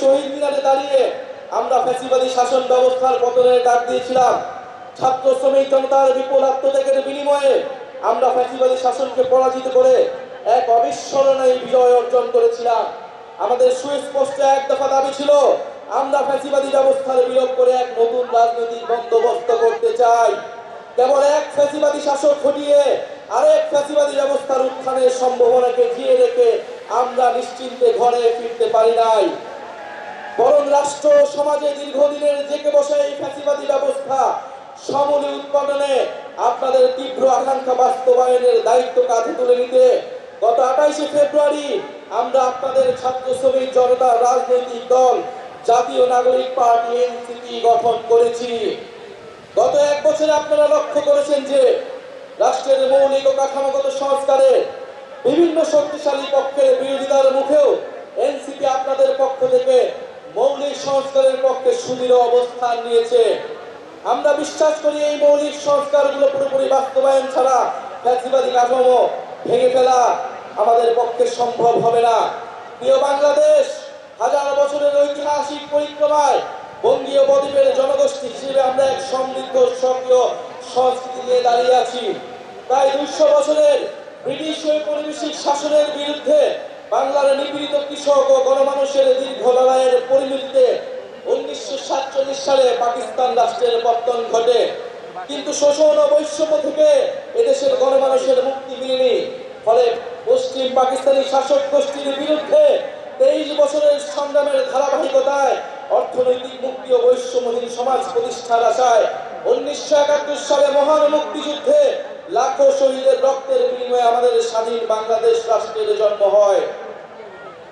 শহীদ মিনারে দাঁড়িয়ে আমরা ফ্যাসিবাদী শাসন ব্যবস্থার পতনের ডাক দিয়েছিলাম। ছাত্র শ্রমিক জনতার বিপুল আত্মত্যাগের বিনিময়ে আমরা ফ্যাসিবাদী শাসনকে পরাজিত করে এক অবিস্মরণীয় বিজয় অর্জন করেছিলাম। আমাদের সুস্পষ্ট এক দফা দাবি ছিল, আমরা ফ্যাসিবাদী ব্যবস্থার বিলোপ করে এক নতুন রাজনৈতিক বন্দোবস্ত করতে চাই। কেবল এক ফ্যাসিবাদী শাসক হটিয়ে আরেক ফ্যাসিবাদী ব্যবস্থার উত্থানের সম্ভাবনাকে ঘিরে রেখে আমরা নিশ্চিন্তে ঘরে ফিরতে পারি নাই, বরং রাষ্ট্র সমাজে দীর্ঘদিনের জেঁকে বসা এই ফ্যাসিবাদী ব্যবস্থা সমূলে উৎপাদনে আপনাদের তীব্র আকাঙ্ক্ষা বাস্তবায়নের দায়িত্ব কাঁধে তুলে নিতে গত 28শে ফেব্রুয়ারি আমরা আপনাদের ছাত্র শ্রমিক জনতা রাজনৈতিক দল জাতীয় নাগরিক পার্টি এনসিপি গঠন করেছি। গত এক বছরে আপনারা লক্ষ্য করেছেন যে রাষ্ট্রের মৌলিক ও কাঠামোগত সংস্কারে বিভিন্ন শক্তিশালী পক্ষের বিরোধিতার মুখেও এনসিপি আপনাদের পক্ষ থেকে মৌলিক সংস্কারের পক্ষে সুদৃঢ় অবস্থান নিয়েছে। আমরা বিশ্বাস করি এই মৌলিক সংস্কারগুলো পুরোপুরি বাস্তবায়ন ছাড়া ফ্যাসিবাদী কাঠামো ভেঙে ফেলা আমাদের পক্ষে সম্ভব হবে না। প্রিয় বাংলাদেশ, হাজার বছরের ঐতিহাসিক পরিক্রমায় বঙ্গীয় বদ্বীপের জনগোষ্ঠী হিসেবে আমরা এক সমৃদ্ধ সক্রিয় সংস্কৃতি নিয়ে দাঁড়িয়ে আছি। প্রায় 200 বছরের ব্রিটিশ ঔপনিবেশিক শাসনের বিরুদ্ধে বাংলার নিপীড়িত কৃষক ও গণমানুষের দীর্ঘ লড়াইয়ের পরিণতিতে 1947 সালে পাকিস্তান রাষ্ট্রের পতন ঘটে। কিন্তু শোষণ ও বৈষম্য থেকে এদেশের গণমানুষের মুক্তি মিলেনি। ফলে পশ্চিম পাকিস্তানি শাসক গোষ্ঠীর বিরুদ্ধে 23 বছরের সংগ্রামের ধারাবাহিকতায় অর্থনৈতিক মুক্তি ও বৈষম্যহীন সমাজ প্রতিষ্ঠার আশায় 1971 সালে মহান মুক্তিযুদ্ধে লাখো শহীদের রক্তের বিনিময়ে আমাদের স্বাধীন বাংলাদেশ রাষ্ট্রের জন্ম হয়।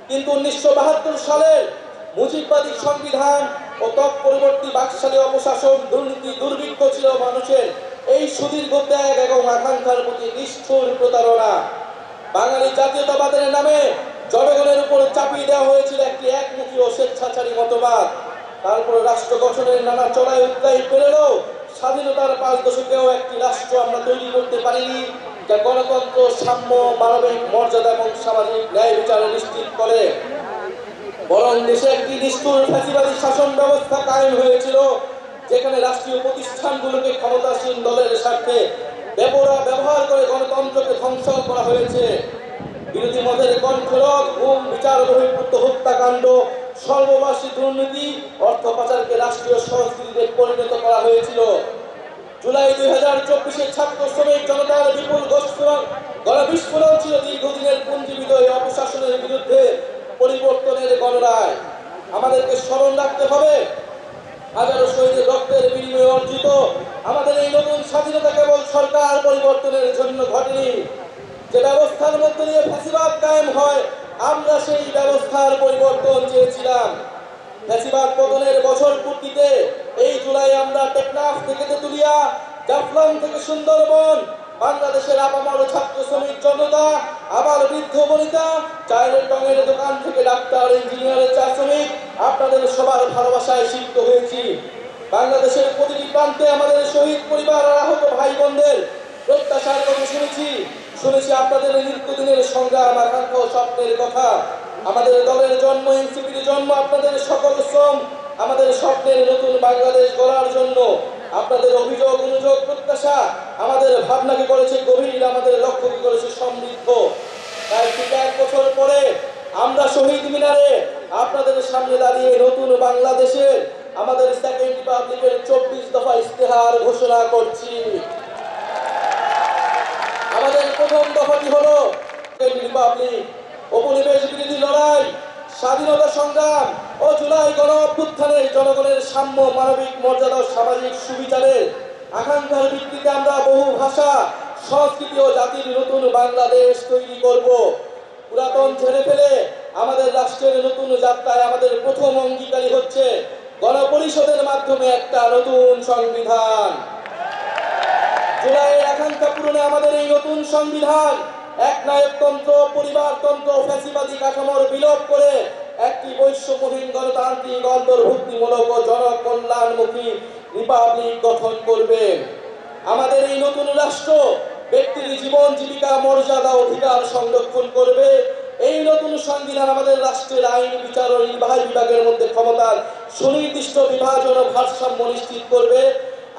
কিন্তু 1972 সালের মুজিববাদী সংবিধান ও তৎপরবর্তী বাকশালী অপশাসন, দুর্নীতি, দুর্ভিক্ষ ছিল মানুষের এই সুদীর্ঘ ত্যাগ এবং আকাঙ্ক্ষার প্রতি নিষ্ঠুর প্রতারণা। বাঙালি জাতীয়তাবাদের নামে জনগণের উপর চাপিয়ে দেওয়া হয়েছিল একটি একমুখী ও স্বেচ্ছাচারী মতবাদ। তারপর রাষ্ট্র গঠনের নানা চড়াই উৎরাই পেলেও স্বাধীনতার 5 দশকেও একটি রাষ্ট্র আমরা তৈরি করতে পারিনি যা গণতন্ত্র, সাম্য, মানবিক মর্যাদা এবং সামাজিক ন্যায় বিচার নিশ্চিত করে। বরং দেশে একটি নিষ্ঠুর ফ্যাসিবাদী শাসন ব্যবস্থা কায়েম হয়েছিল, যেখানে রাষ্ট্রীয় প্রতিষ্ঠানগুলোকে ক্ষমতাসীন দলের স্বার্থে ব্যবহার করে গণতন্ত্রকে ধ্বংস করা হয়েছে। বিরোধী মতের কণ্ঠরোধ, গুম, বিচার বহির্ভূত হত্যাকাণ্ড, সর্ববাসী দুর্নীতি, অর্থ পাচারকে রাষ্ট্রীয় সংস্কৃতিতে পরিণত করা হয়েছিল। জুলাই 2024 ছাত্র শ্রমিক জনতার বিপুল গণবিস্ফোরণ ছিল দীর্ঘদিনের পুঞ্জীবিত এই অপশাসনের বিরুদ্ধে পরিবর্তনের গণরায়। আমাদেরকে স্মরণ রাখতে হবে, হাজারো শহীদের রক্তের বিনিময়ে অর্জিত আমাদের এই নতুন স্বাধীনতা কেবল সরকার পরিবর্তনের জন্য ঘটেনি। যে ব্যবস্থার মধ্যে দিয়ে ফ্যাসিবাদ কায়েম হয়, আমরা সেই ব্যবস্থার পরিবর্তন চেয়েছিলাম। ফ্যাসিবাদ পতনের বছর পূর্তিতে এই জুলাই আমরা টেকনাফ থেকে তেতুলিয়া, জাফলং থেকে সুন্দরবন, বাংলাদেশের আপামর ছাত্র শ্রমিক জনতা, আবার বৃদ্ধ বনিতা, চায়ের টঙের দোকান থেকে ডাক্তার, ইঞ্জিনিয়ারের চা শ্রমিক, আপনাদের সবার ভালোবাসায় সিক্ত হয়েছি। বাংলাদেশের প্রতিটি প্রান্তে আমাদের শহীদ পরিবার আর আহত ভাই বোনদের প্রত্যাশার কথা শুনেছি আপনাদের নিত্যদিনের সংগ্রাম, আকাঙ্ক্ষা ও স্বপ্নের কথা। আমাদের দলের জন্ম, এনসিপির জন্ম আপনাদের সকল শ্রম, আমাদের স্বপ্নের নতুন বাংলাদেশ গড়ার জন্য। আপনাদের অভিযোগ, অনুযোগ, প্রত্যাশা আমাদের ভাবনাকে করেছে গভীর, আমাদের লক্ষ্যকে করেছে সমৃদ্ধ। তাই ঠিক 1 বছর পরে আমরা শহীদ মিনারে আপনাদের সামনে দাঁড়িয়ে নতুন বাংলাদেশের আমাদের সেকেন্ড রিপাবলিকের 24 দফা ইশতেহার ঘোষণা করছি। আমাদের প্রথম দফাটি হলো রিপাবলিক, উপনিবেশ বিরোধী লড়াই, স্বাধীনতা সংগ্রাম ও জুলাই গণ অভ্যুত্থানে জনগণের সাম্য, মানবিক মর্যাদা ও সামাজিক সুবিচারের আকাঙ্ক্ষার ভিত্তিতে আমরা বহু ভাষা, সংস্কৃতি ও জাতির নতুন বাংলাদেশ তৈরি করব। পুরাতন ছেড়ে ফেলে আমাদের রাষ্ট্রের নতুন যাত্রায় আমাদের প্রথম অঙ্গীকারী হচ্ছে গণপরিষদের মাধ্যমে একটা নতুন সংবিধান। জুলাইয়ের আকাঙ্ক্ষা পূরণে আমাদের এই নতুন সংবিধান একনায়কতন্ত্র, পরিবারতন্ত্র, ফ্যাসিবাদী কাঠামোর বিলোপ করে একটি বৈষম্যহীন গণতান্ত্রিক, অন্তর্ভুক্তিমূলক ও জনকল্যাণমুখী রিপাবলিক গঠন করবে। আমাদের এই নতুন রাষ্ট্র ব্যক্তির জীবন, জীবিকা, মর্যাদা, অধিকার সংরক্ষণ করবে এই নতুন সংবিধান আমাদের রাষ্ট্রের আইন, বিচার ও নির্বাহী বিভাগের মধ্যে ক্ষমতার সুনির্দিষ্ট বিভাজন ও ভারসাম্য নিশ্চিত করবে।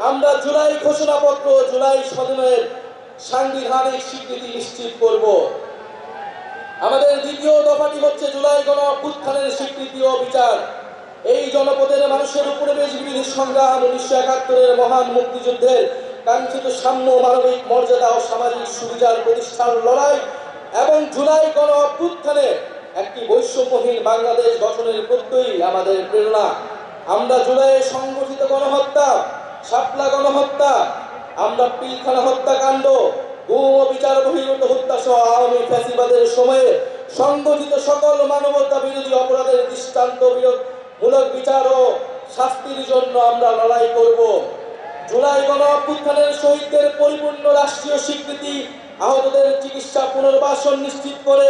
আমরা জুলাই ঘোষণাপত্র, জুলাই সনদের সাংবিধানিক স্বীকৃতি নিশ্চিত করব। আমাদের দ্বিতীয় দফাটি হচ্ছে জুলাই গণ অভ্যুত্থানের স্বীকৃতি ও বিচার। এই জনপদের মানুষের উপনিবেশ বিরোধী সংগ্রাম, 1971-এর মহান মুক্তিযুদ্ধের কাঙ্ক্ষিত সাম্য, মানবিক মর্যাদা ও সামাজিক সুবিচার প্রতিষ্ঠার লড়াই এবং জুলাই গণ অভ্যুত্থানে একটি বৈষম্যহীন বাংলাদেশ গঠনের প্রত্যয়ই আমাদের প্রেরণা। আমরা জুলাইয়ে সংগঠিত গণহত্যা, শাপলা গণহত্যা, আমরা পিলখানা হত্যাকাণ্ড, গুম ও বিচার বহির্ভূত হত্যা সহ আওয়ামী ফ্যাসিবাদের সময়ে সংগঠিত সকল মানবতা বিরোধী অপরাধের দৃষ্টান্তমূলক বিচার ও শাস্তির জন্য আমরা লড়াই করব। জুলাই গণ অভ্যুত্থানের শহীদদের পরিপূর্ণ রাষ্ট্রীয় স্বীকৃতি, আহতদের চিকিৎসা পুনর্বাসন নিশ্চিত করে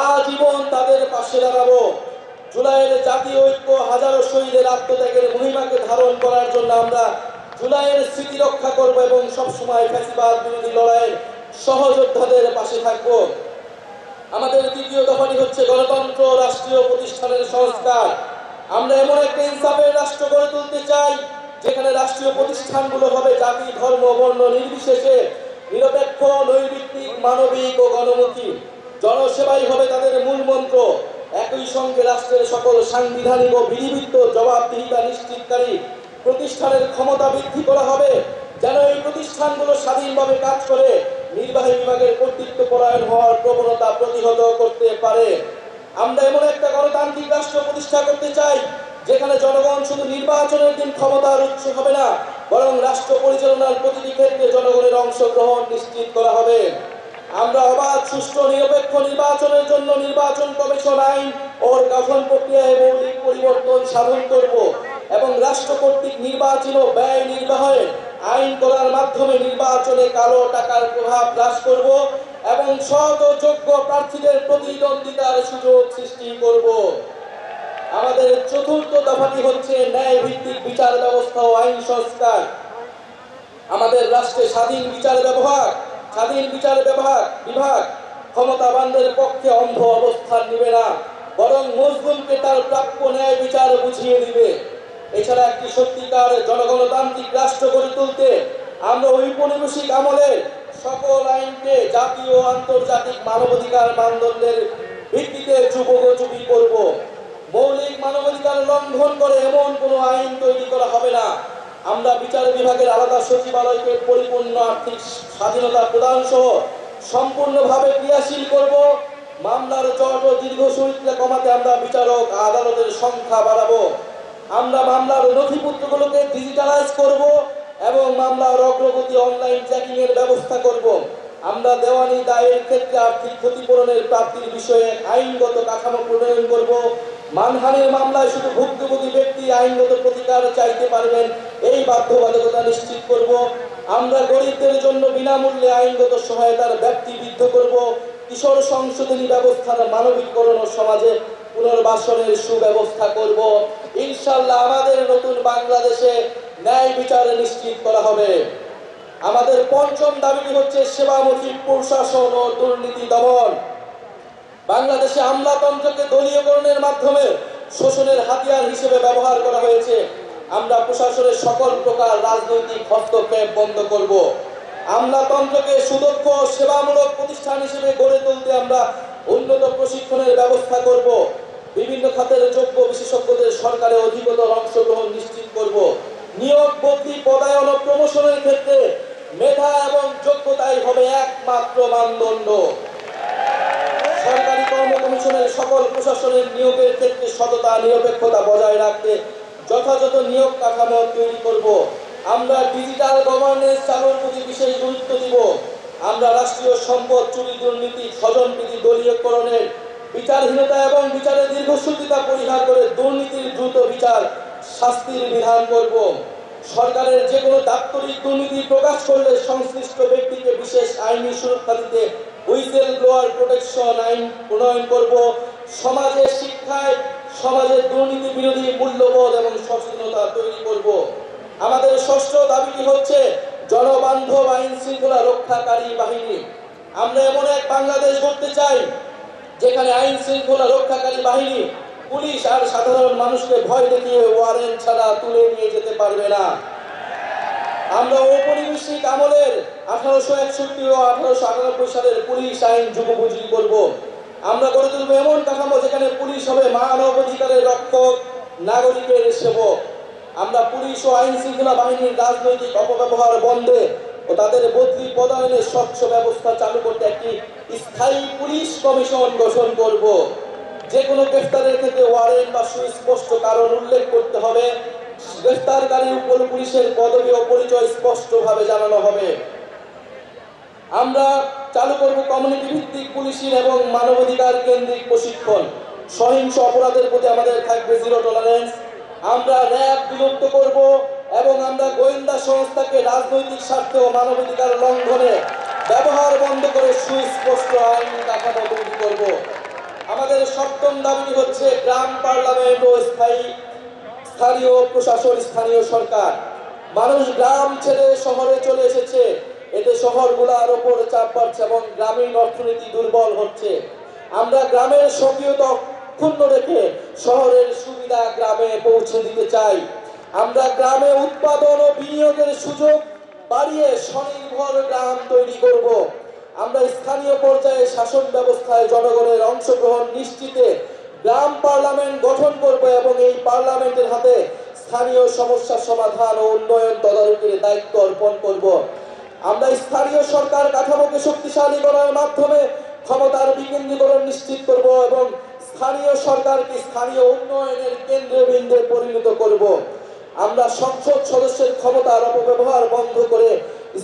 আজীবন তাদের পাশে দাঁড়াবো। জুলাইয়ের জাতীয় ঐক্য, হাজারো শহীদের আত্মত্যাগের মহিমাকে ধারণ করার জন্য আমরা জুলাইয়ের স্মৃতি রক্ষা করব এবং সবসময় ফ্যাসিবাদ বিরোধী লড়াইয়ের সহযোদ্ধাদের পাশে থাকব। আমাদের তৃতীয় দফাটি হচ্ছে গণতন্ত্র, রাষ্ট্রীয় প্রতিষ্ঠানের সংস্কার। আমরা এমন একটা ইনসাফের রাষ্ট্র গড়ে তুলতে চাই যেখানে রাষ্ট্রীয় প্রতিষ্ঠানগুলো হবে জাতি, ধর্ম, বর্ণ নির্বিশেষে নিরপেক্ষ, নৈর্ব্যক্তিক, মানবিক ও গণমুখী। জনসেবাই হবে তাদের মূল মন্ত্র। একই সঙ্গে রাষ্ট্রের সকল সাংবিধানিক ও বিধিবিধ জবাবদিহিতা নিশ্চিতকারী প্রতিষ্ঠানের ক্ষমতা বৃদ্ধি করা হবে, যেন এই প্রতিষ্ঠানগুলো স্বাধীনভাবে কাজ করে নির্বাহী বিভাগের কর্তৃত্ব পরায়ণ হওয়ার প্রবণতা প্রতিহত করতে পারে। আমরা এমন একটা গণতান্ত্রিক রাষ্ট্র প্রতিষ্ঠা করতে চাই যেখানে জনগণ শুধু নির্বাচনের দিন ক্ষমতার উৎস হবে না, বরং রাষ্ট্র পরিচালনার প্রতিটি ক্ষেত্রে জনগণের অংশগ্রহণ নিশ্চিত করা হবে। আমরা অবাধ, সুষ্ঠু, নিরপেক্ষ নির্বাচনের জন্য নির্বাচন কমিশন আইন ও গঠন প্রক্রিয়ায় মৌলিক পরিবর্তন সাধন করব এবং রাষ্ট্র কর্তৃক নির্বাচিত ব্যয় নির্বাহে আইন করার মাধ্যমে নির্বাচনে কালো টাকার প্রভাব হ্রাস করব এবং সৎ ও যোগ্য প্রার্থীদের প্রতিদ্বন্দ্বিতার সুযোগ সৃষ্টি করব। আমাদের চতুর্থ দফাটি হচ্ছে ন্যায় ভিত্তিক বিচার ব্যবস্থা ও আইন সংস্কার। আমাদের রাষ্ট্রে স্বাধীন বিচার বিভাগ ক্ষমতাবানদের পক্ষে অন্ধ অবস্থান নিবে না, বরং মজলুমকে তার প্রাপ্য ন্যায় বিচার বুঝিয়ে দিবে। এছাড়া একটি সত্যিকার জনগণতান্ত্রিক রাষ্ট্র গড়ে তুলতে আমরা ঔপনিবেশিক আমলের সকল আইনকে জাতীয় ও আন্তর্জাতিক মানবাধিকার মানদণ্ডের ভিত্তিতে যুগোপযোগী করব। মৌলিক মানবাধিকার লঙ্ঘন করে এমন কোনো আইন তৈরি করা হবে না। আমরা বিচার বিভাগের আলাদা সচিবালয়কে পরিপূর্ণ আর্থিক স্বাধীনতা প্রদান সহ সম্পূর্ণভাবে ক্রিয়াশীল করব। মামলার জট ও দীর্ঘসূত্রতা কমাতে আমরা বিচারক, আদালতের সংখ্যা বাড়াবো। আমরা মামলার নথিপত্রগুলোকে ডিজিটালাইজ করব এবং মামলার অগ্রগতি অনলাইন ট্র্যাকিং এর ব্যবস্থা করব। আমরা দেওয়ানি দায়ের ক্ষেত্রে আর্থিক ক্ষতিপূরণের প্রাপ্তির বিষয়ে আইনগত কাঠামো প্রণয়ন করব। মানহানির মামলায় শুধু ভুক্তভোগী ব্যক্তি আইনগত প্রতিকার চাইতে পারবেন, এই বাধ্যবাধকতা নিশ্চিত করব। আমরা গরিবদের জন্য বিনামূল্যে আইনগত সহায়তার ব্যাপ্তি বৃদ্ধি করব। কিশোর সংশোধনী ব্যবস্থার মানবিকরণ ও সমাজে পুনর্বাসনের সুব্যবস্থা করব। ইনশাআল্লাহ আমাদের নতুন বাংলাদেশে ন্যায় বিচার নিশ্চিত করা হবে। আমাদের পঞ্চম দাবিটি হচ্ছে সেবামুখী প্রশাসন ও দুর্নীতি দমন। বাংলাদেশে আমলাতন্ত্রকে দলীয়করণের মাধ্যমে শোষণের হাতিয়ার হিসেবে ব্যবহার করা হয়েছে। আমরা প্রশাসনের সকল প্রকার রাজনৈতিক হস্তক্ষেপ বন্ধ করব। আমলাতন্ত্রকে সুদক্ষ সেবামূলক প্রতিষ্ঠান হিসেবে গড়ে তুলতে আমরা উন্নত প্রশিক্ষণের ব্যবস্থা করব। বিভিন্ন খাতের যোগ্য বিশেষজ্ঞদের সরকারে অধিকতর অংশগ্রহণ নিশ্চিত করব। নিয়োগ, বদলি, পদায়ন ও প্রমোশনের ক্ষেত্রে মেধা এবং যোগ্যতাই হবে একমাত্র মানদণ্ড। সরকারি কর্ম কমিশনের সকল প্রশাসনের নিয়োগের ক্ষেত্রে সততা, নিরপেক্ষতা বজায় রাখতে যথাযথ নিয়োগ কাঠামো তৈরি করব। আমরা ডিজিটাল গভর্নেন্স চালুর প্রতি বিশেষ গুরুত্ব দিব। আমরা রাষ্ট্রীয় সম্পদ চুরি, দুর্নীতি, স্বজনপ্রীতি, দলীয়করণের বিচারহীনতা এবং বিচারের দীর্ঘসূত্রিতা পরিহার করে দুর্নীতির দ্রুত বিচার শাস্তির বিধান করব। সরকারের যে কোনো দাপ্তরিক দুর্নীতি প্রকাশ করলে সংশ্লিষ্ট ব্যক্তিকে বিশেষ আইনি সুরক্ষা দিতে হুইসেল ব্লোয়ার প্রোটেকশন আইন প্রণয়ন করব। সমাজের শিক্ষায় সমাজের দুর্নীতি বিরোধী মূল্যবোধ এবং সচেতনতা তৈরি করব। আমাদের ষষ্ঠ দাবিটি হচ্ছে জনবান্ধব আইন শৃঙ্খলা রক্ষাকারী বাহিনী। আমরা এমন এক বাংলাদেশ গড়তে চাই যেখানে আইন শৃঙ্খলা রক্ষাকারী বাহিনী, পুলিশ আর সাধারণ মানুষকে ভয় দেখিয়ে ওয়ারেন্ট ছাড়া তুলে নিয়ে যেতে পারবে না। আমরা ঔপনিবেশিক আমলের 1861 ও 1898 সালের পুলিশ আইন যুগোপযোগী করব। আমরা গড়ে তুলব এমন কাঠামো যেখানে পুলিশ হবে মানবাধিকারের রক্ষক, নাগরিকের সেবক। আমরা পুলিশ ও আইন শৃঙ্খলা বাহিনীর রাজনৈতিক অপব্যবহার বন্ধে ও তাদের বদলি পদায়নের স্বচ্ছ ব্যবস্থা চালু করতে একটি স্থায়ী পুলিশ কমিশন গঠন করব। যে কোনো গ্রেফতারের ক্ষেত্রে ওয়ারেন্ট বা সুস্পষ্ট কারণ উল্লেখ করতে হবে। গ্রেফতারকারীর উপর পুলিশের পদবি ও পরিচয় স্পষ্টভাবে জানানো হবে। আমরা চালু করব কমিউনিটি ভিত্তিক পুলিশিং এবং মানবাধিকার কেন্দ্রিক প্রশিক্ষণ। সহিংস অপরাধের প্রতি আমাদের থাকবে জিরো টলারেন্স। আমরা র্যাব বিলুপ্ত করব এবং আমরা গোয়েন্দা সংস্থাকে রাজনৈতিক স্বার্থে ও মানবাধিকার লঙ্ঘনে ব্যবহার বন্ধ করে সুস্পষ্ট আইন কাঠামো তৈরি করব। আমাদের সপ্তম দাবি হচ্ছে গ্রাম পার্লামেন্ট ও স্থানীয় প্রশাসন, স্থানীয় সরকার। মানুষ গ্রাম ছেড়ে শহরে চলে এসেছে, এতে শহরগুলোর উপর চাপ বাড়ছে এবং গ্রামীণ অর্থনীতি দুর্বল হচ্ছে। আমরা গ্রামের স্বকীয়তা অক্ষুণ্ণ রেখে শহরের সুবিধা গ্রামে পৌঁছে দিতে চাই। আমরা গ্রামে উৎপাদন ও বিনিয়োগের সুযোগ বাড়িয়ে স্বনির্ভর গ্রাম তৈরি করব। আমরা স্থানীয় পর্যায়ে শাসন ব্যবস্থায় জনগণের অংশগ্রহণ নিশ্চিতে গ্রাম পার্লামেন্ট গঠন করব এবং এই পার্লামেন্টের হাতে স্থানীয় সমস্যা সমাধান ও উন্নয়ন তদারকির দায়িত্ব অর্পণ করব। আমরা স্থানীয় সরকার কাঠামোকে শক্তিশালী করার মাধ্যমে ক্ষমতার বিকেন্দ্রীকরণ নিশ্চিত করব এবং স্থানীয় সরকারকে স্থানীয় উন্নয়নের কেন্দ্রবিন্দুতে পরিণত করব। আমরা সংসদ সদস্যের ক্ষমতার অপব্যবহার বন্ধ করে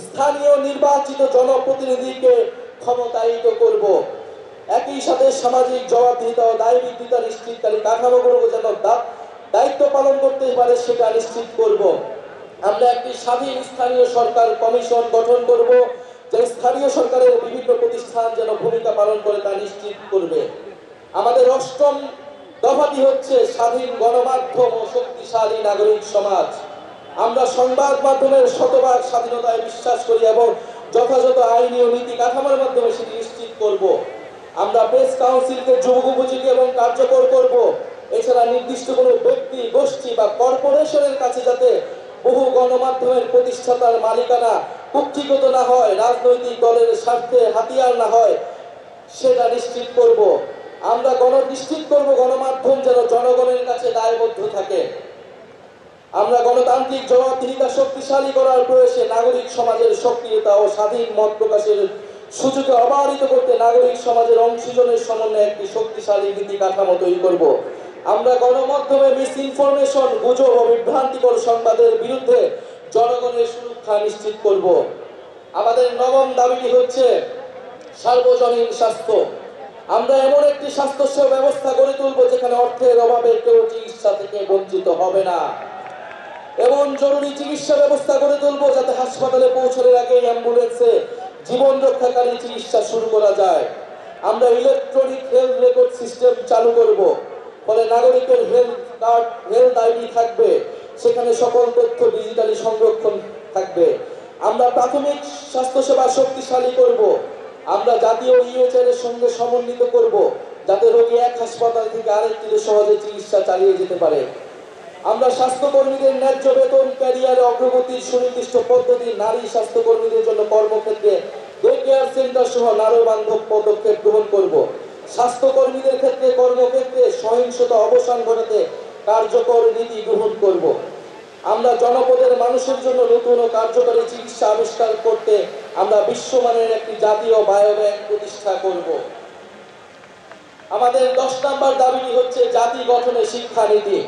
স্থানীয় নির্বাচিত জনপ্রতিনিধিকে ক্ষমতায়িত করব। একই সাথে সামাজিক জবাবদিহিতা ও দায়বদ্ধতা নিশ্চিতকারী কাঠামোগুলো যেন দায়িত্ব পালন করতে পারে সেটা নিশ্চিত করব। আমরা একটি স্বাধীন স্থানীয় সরকার কমিশন গঠন করব, যে স্থানীয় সরকারের বিভিন্ন প্রতিষ্ঠান যেন ভূমিকা পালন করে তা নিশ্চিত করবে। আমাদের অষ্টম দফাটি হচ্ছে স্বাধীন গণমাধ্যম ও শক্তিশালী নাগরিক সমাজ। আমরা সংবাদ মাধ্যমের শতভাগ স্বাধীনতায় বিশ্বাস করি এবং যথাযথ আইনি ও নীতি কাঠামোর মাধ্যমে সেটি নিশ্চিত করব। আমরা প্রেস কাউন্সিলকে যুগোপযোগী এবং কার্যকর করব। এছাড়া নির্দিষ্ট কোনো ব্যক্তি, গোষ্ঠী বা কর্পোরেশনের কাছে যাতে বহু গণমাধ্যমের প্রতিষ্ঠাতার মালিকানা কুক্ষিগত না হয়, রাজনৈতিক দলের স্বার্থে হাতিয়ার না হয়, সেটা নিশ্চিত করব। আমরা নিশ্চিত করব গণমাধ্যম যেন জনগণের কাছে দায়বদ্ধ থাকে। আমরা গণতান্ত্রিক জবাবদিহিতা শক্তিশালী করার প্রয়াসে নাগরিক সমাজের সক্রিয়তা ও স্বাধীন মত প্রকাশের সুযোগে অবারিত করতে নাগরিক সমাজের অংশীজনের সমন্বয়ে একটি শক্তিশালী নীতি কাঠামো তৈরি করব। আমরা গণমাধ্যমে মিস ইনফরমেশন, গুজব ও বিভ্রান্তিকর সংবাদের বিরুদ্ধে জনগণের সুরক্ষা নিশ্চিত করব। আমাদের নবম দাবিটি হচ্ছে সার্বজনীন স্বাস্থ্য। আমরা এমন একটি স্বাস্থ্যসেবা ব্যবস্থা গড়ে তুলব যেখানে অর্থের অভাবে কেউ চিকিৎসা থেকে বঞ্চিত হবে না। এমন জরুরি চিকিৎসা ব্যবস্থা গড়ে তুলব যাতে হাসপাতালে পৌঁছানোর আগে অ্যাম্বুলেন্সে জীবন রক্ষাকারী চিকিৎসা শুরু করা যায়। আমরা ইলেকট্রনিক হেলথ রেকর্ড সিস্টেম চালু করব, ফলে নাগরিকের হেলথ আইডি থাকবে, সেখানে সকল তথ্য ডিজিটালি সংরক্ষণ থাকবে। আমরা প্রাথমিক স্বাস্থ্যসেবা শক্তিশালী করব। আমরা জাতীয় ইউএচআর এর সঙ্গে সমন্বিত করব যাতে রোগী এক হাসপাতাল থেকে আরেকটিতে সহজে চিকিৎসা চালিয়ে যেতে পারে। আমরা স্বাস্থ্যকর্মীদের ন্যায্য বেতন, ক্যারিয়ারে অগ্রগতির সুনির্দিষ্ট পদ্ধতি, নারী স্বাস্থ্যকর্মীদের জন্য কর্মক্ষেত্রে ডে কেয়ার সেন্টার সহ নারী বান্ধব পদক্ষেপ গ্রহণ করব। স্বাস্থ্যকর্মীদের ক্ষেত্রে কর্মক্ষেত্রে সহিংসতা অবসান ঘটাতে কার্যকর নীতি গ্রহণ করব। আমরা জনপদের মানুষের জন্য নতুন ও কার্যকরী চিকিৎসা আবিষ্কার করতে আমরা বিশ্বমানের একটি জাতীয় বায়োব্যাংক প্রতিষ্ঠা করব। আমাদের 10 নম্বর দাবিটি হচ্ছে জাতি গঠনে শিক্ষানীতি।